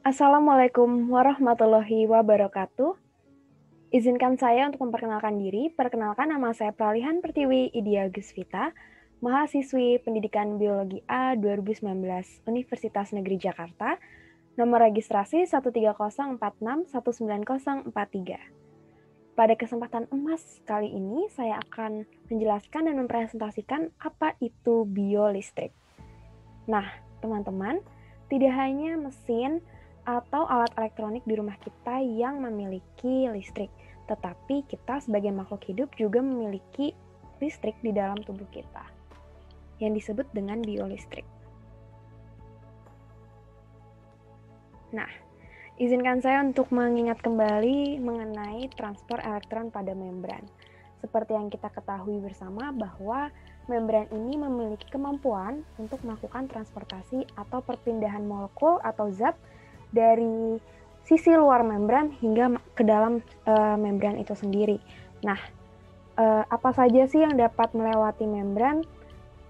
Assalamualaikum warahmatullahi wabarakatuh. Izinkan saya untuk memperkenalkan diri. Perkenalkan, nama saya Pralihan Pertiwi Idia Gusvita, mahasiswi Pendidikan Biologi A 2019 Universitas Negeri Jakarta, nomor registrasi 13046190043. Pada kesempatan emas kali ini, saya akan menjelaskan dan mempresentasikan apa itu biolistrik. Nah, teman-teman, tidak hanya mesin atau alat elektronik di rumah kita yang memiliki listrik, tetapi kita sebagai makhluk hidup juga memiliki listrik di dalam tubuh kita, yang disebut dengan biolistrik. Nah, izinkan saya untuk mengingat kembali mengenai transport elektron pada membran. Seperti yang kita ketahui bersama bahwa membran ini memiliki kemampuan untuk melakukan transportasi atau perpindahan molekul atau zat dari sisi luar membran hingga ke dalam membran itu sendiri. Nah, apa saja sih yang dapat melewati membran?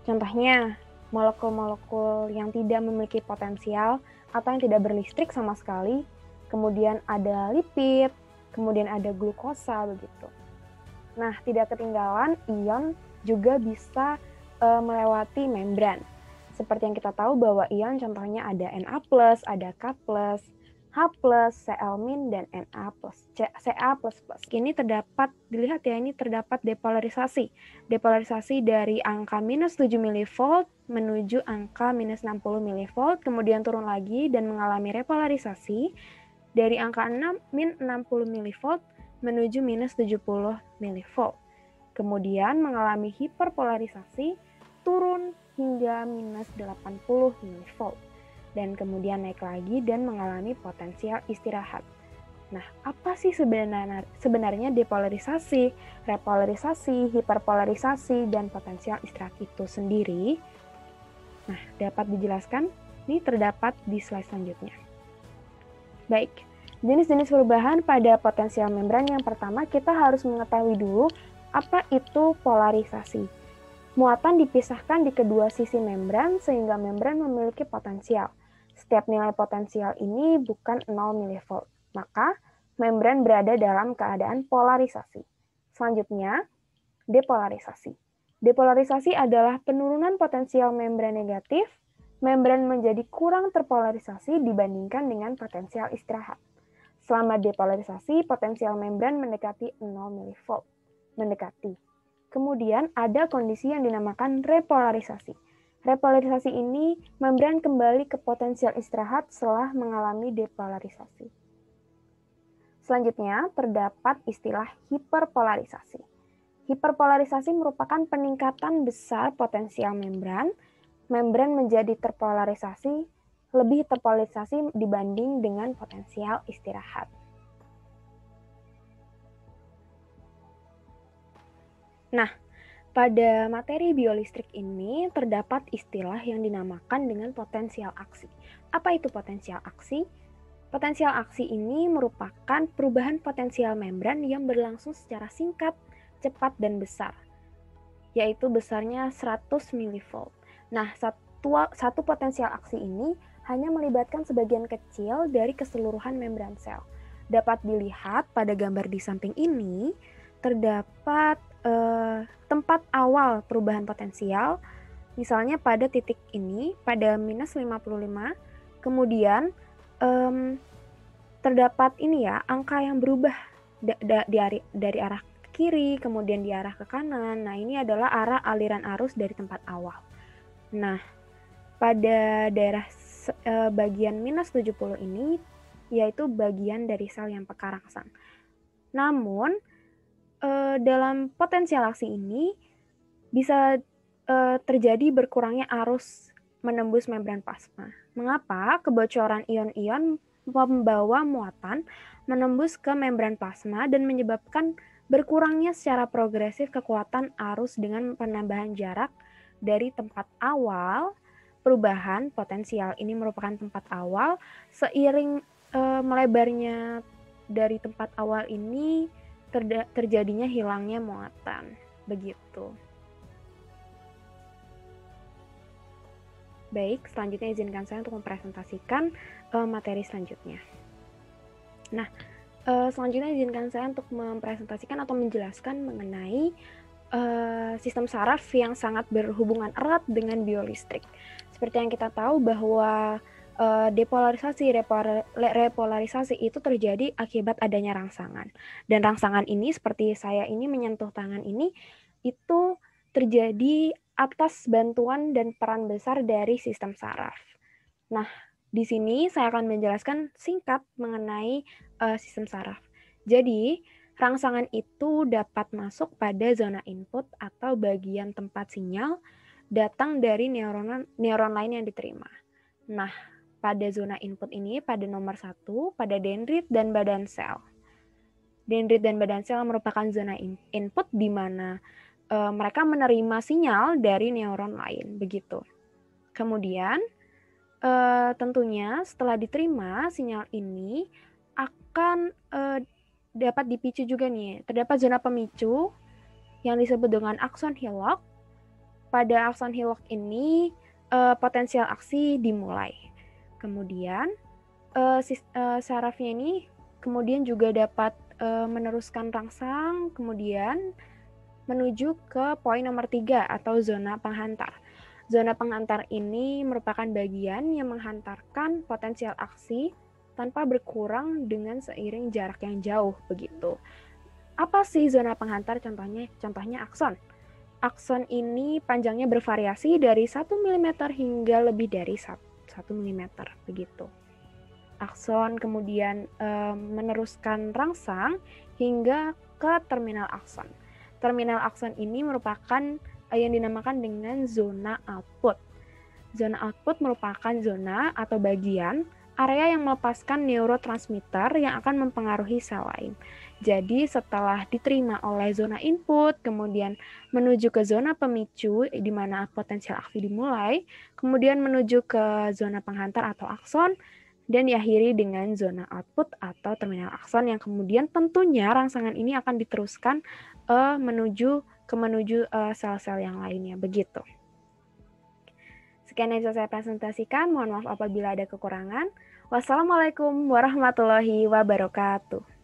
Contohnya, molekul-molekul yang tidak memiliki potensial atau yang tidak berlistrik sama sekali, kemudian ada lipid, kemudian ada glukosa begitu. Nah, tidak ketinggalan ion juga bisa melewati membran. Seperti yang kita tahu bahwa ion contohnya ada Na+, ada K+, H+, Cl-, dan Na+, Ca++. Ini terdapat, dilihat ya, ini terdapat depolarisasi. Depolarisasi dari angka minus 7 mV menuju angka minus 60 mV, kemudian turun lagi dan mengalami repolarisasi dari angka min 60 mV menuju minus 70 mV. Kemudian mengalami hiperpolarisasi, turun hingga minus 80 mV. Dan kemudian naik lagi dan mengalami potensial istirahat. Nah, apa sih sebenarnya depolarisasi, repolarisasi, hiperpolarisasi, dan potensial istirahat itu sendiri? Nah, dapat dijelaskan? Ini terdapat di slide selanjutnya. Baik, jenis-jenis perubahan pada potensial membran yang pertama kita harus mengetahui dulu apa itu polarisasi. Muatan dipisahkan di kedua sisi membran sehingga membran memiliki potensial. Setiap nilai potensial ini bukan 0 mV, maka membran berada dalam keadaan polarisasi. Selanjutnya, depolarisasi. Depolarisasi adalah penurunan potensial membran negatif, membran menjadi kurang terpolarisasi dibandingkan dengan potensial istirahat. Selama depolarisasi, potensial membran mendekati 0 mV. Kemudian ada kondisi yang dinamakan repolarisasi. Repolarisasi ini membran kembali ke potensial istirahat setelah mengalami depolarisasi. Selanjutnya terdapat istilah hiperpolarisasi. Hiperpolarisasi merupakan peningkatan besar potensial membran. Membran menjadi lebih terpolarisasi dibanding dengan potensial istirahat. Nah, pada materi biolistrik ini terdapat istilah yang dinamakan dengan potensial aksi. Apa itu potensial aksi? Potensial aksi ini merupakan perubahan potensial membran yang berlangsung secara singkat, cepat, dan besar, yaitu besarnya 100 mV. Nah, satu potensial aksi ini hanya melibatkan sebagian kecil dari keseluruhan membran sel. Dapat dilihat pada gambar di samping ini, terdapat tempat awal perubahan potensial, misalnya pada titik ini, pada minus 55, kemudian terdapat ini ya, angka yang berubah dari arah ke kiri, kemudian di arah ke kanan. Nah, ini adalah arah aliran arus dari tempat awal. Nah, pada daerah bagian minus 70 ini, yaitu bagian dari sel yang peka rangsang. Namun, dalam potensial aksi ini bisa terjadi berkurangnya arus menembus membran plasma. Mengapa? Kebocoran ion-ion membawa muatan menembus ke membran plasma dan menyebabkan berkurangnya secara progresif kekuatan arus dengan penambahan jarak dari tempat awal. Perubahan potensial ini merupakan tempat awal. Seiring melebarnya dari tempat awal ini, terjadinya hilangnya muatan, begitu. Baik, selanjutnya izinkan saya untuk mempresentasikan materi selanjutnya. Nah, selanjutnya izinkan saya untuk mempresentasikan atau menjelaskan mengenai sistem saraf yang sangat berhubungan erat dengan biolistrik. Seperti yang kita tahu bahwa depolarisasi, repolarisasi itu terjadi akibat adanya rangsangan. Dan rangsangan ini seperti saya ini menyentuh tangan ini, itu terjadi atas bantuan dan peran besar dari sistem saraf. Nah, di sini saya akan menjelaskan singkat mengenai sistem saraf. Jadi, rangsangan itu dapat masuk pada zona input atau bagian tempat sinyal datang dari neuron lain yang diterima. Nah, pada zona input ini pada nomor 1, pada dendrit dan badan sel. Dendrit dan badan sel merupakan zona input di mana mereka menerima sinyal dari neuron lain, begitu. Kemudian, tentunya setelah diterima sinyal ini akan dapat dipicu juga nih. Terdapat zona pemicu yang disebut dengan akson Hillock. Pada akson Hillock ini potensial aksi dimulai. Kemudian sarafnya ini kemudian juga dapat meneruskan rangsang, kemudian menuju ke poin nomor 3 atau zona penghantar. Zona penghantar ini merupakan bagian yang menghantarkan potensial aksi tanpa berkurang dengan seiring jarak yang jauh, begitu. Apa sih zona penghantar contohnya? Contohnya akson. Akson ini panjangnya bervariasi dari 1 mm hingga lebih dari 1 mm, begitu. Akson kemudian meneruskan rangsang hingga ke terminal akson. Terminal akson ini merupakan yang dinamakan dengan zona output. Zona output merupakan zona atau bagian area yang melepaskan neurotransmitter yang akan mempengaruhi sel lain. Jadi setelah diterima oleh zona input, kemudian menuju ke zona pemicu di mana potensial aksi dimulai, kemudian menuju ke zona penghantar atau akson, dan diakhiri dengan zona output atau terminal akson yang kemudian tentunya rangsangan ini akan diteruskan menuju sel-sel yang lainnya, begitu. Sekian yang bisa saya presentasikan, mohon maaf apabila ada kekurangan. Wassalamualaikum warahmatullahi wabarakatuh.